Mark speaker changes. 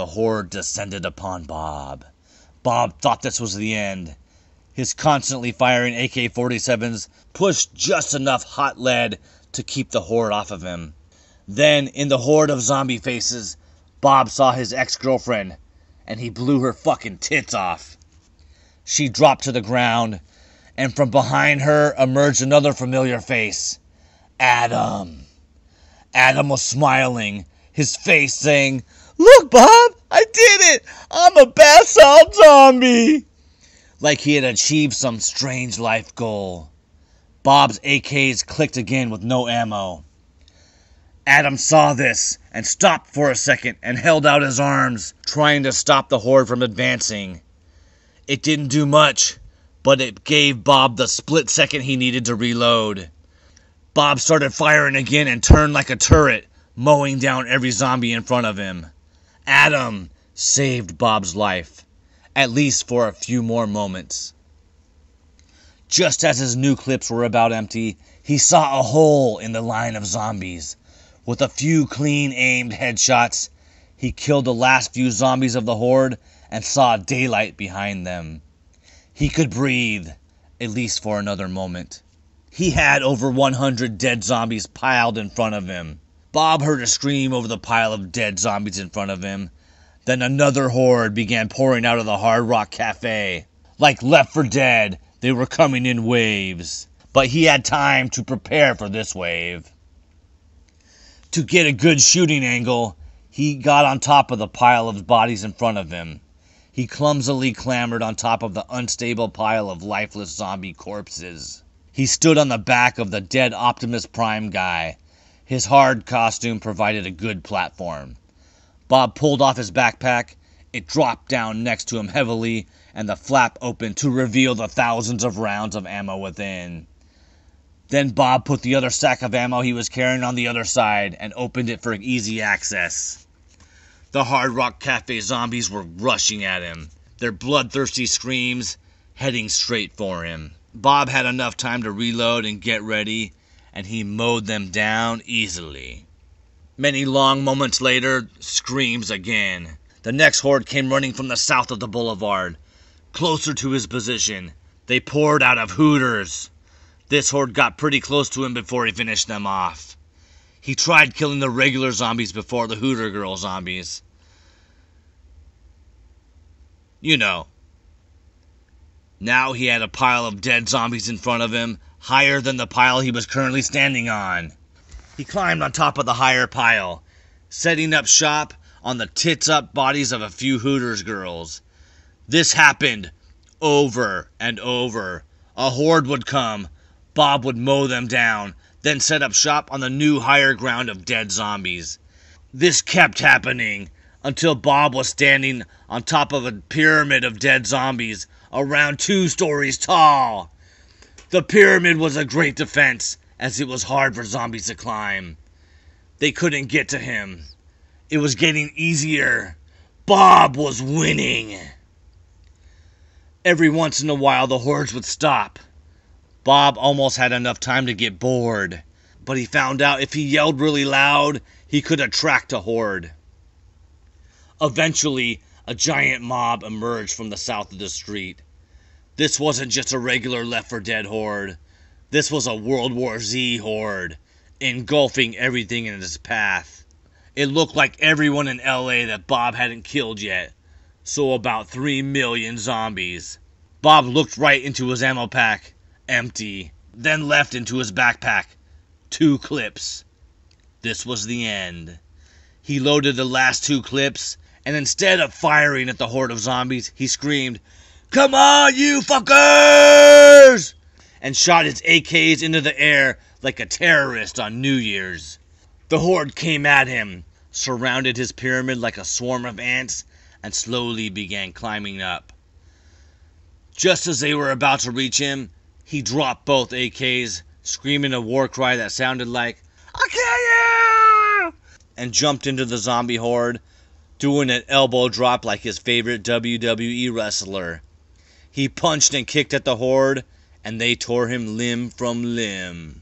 Speaker 1: the horde descended upon Bob. Bob thought this was the end. His constantly firing AK-47s pushed just enough hot lead to keep the horde off of him. Then, in the horde of zombie faces, Bob saw his ex-girlfriend, and he blew her fucking tits off. She dropped to the ground, and from behind her emerged another familiar face. Adam. Adam was smiling, his face saying, "Look, Bob, I did it! I'm a basalt zombie!" Like he had achieved some strange life goal. Bob's AKs clicked again with no ammo. Adam saw this and stopped for a second and held out his arms, trying to stop the horde from advancing. It didn't do much, but it gave Bob the split second he needed to reload. Bob started firing again and turned like a turret, mowing down every zombie in front of him. Adam saved Bob's life, at least for a few more moments. Just as his new clips were about empty, he saw a hole in the line of zombies. With a few clean aimed headshots, he killed the last few zombies of the horde and saw daylight behind them. He could breathe, at least for another moment. He had over 100 dead zombies piled in front of him. Bob heard a scream over the pile of dead zombies in front of him. Then another horde began pouring out of the Hard Rock Cafe. Like Left 4 Dead, they were coming in waves. But he had time to prepare for this wave. To get a good shooting angle, he got on top of the pile of bodies in front of him. He clumsily clambered on top of the unstable pile of lifeless zombie corpses. He stood on the back of the dead Optimus Prime guy. His hard costume provided a good platform. Bob pulled off his backpack. It dropped down next to him heavily, and the flap opened to reveal the thousands of rounds of ammo within. Then Bob put the other sack of ammo he was carrying on the other side and opened it for easy access. The Hard Rock Cafe zombies were rushing at him, their bloodthirsty screams heading straight for him. Bob had enough time to reload and get ready, and he mowed them down easily. Many long moments later, screams again. The next horde came running from the south of the boulevard. Closer to his position, they poured out of Hooters. This horde got pretty close to him before he finished them off. He tried killing the regular zombies before the Hooter Girl zombies. You know. Now he had a pile of dead zombies in front of him, higher than the pile he was currently standing on. He climbed on top of the higher pile, setting up shop on the tits-up bodies of a few Hooters girls. This happened over and over. A horde would come. Bob would mow them down, then set up shop on the new higher ground of dead zombies. This kept happening until Bob was standing on top of a pyramid of dead zombies around 2 stories tall. The pyramid was a great defense, as it was hard for zombies to climb. They couldn't get to him. It was getting easier. Bob was winning. Every once in a while, the hordes would stop. Bob almost had enough time to get bored, but he found out if he yelled really loud, he could attract a horde. Eventually, a giant mob emerged from the south of the street. This wasn't just a regular Left 4 Dead horde. This was a World War Z horde, engulfing everything in its path. It looked like everyone in LA that Bob hadn't killed yet, so about 3 million zombies. Bob looked right into his ammo pack. Empty. Then left into his backpack. 2 clips. This was the end. He loaded the last 2 clips, and instead of firing at the horde of zombies, he screamed, "Come on, you fuckers!" and shot his AKs into the air like a terrorist on New Year's. The horde came at him, surrounded his pyramid like a swarm of ants, and slowly began climbing up. Just as they were about to reach him, he dropped both AKs, screaming a war cry that sounded like, "I'll kill you!" and jumped into the zombie horde, doing an elbow drop like his favorite WWE wrestler. He punched and kicked at the horde, and they tore him limb from limb.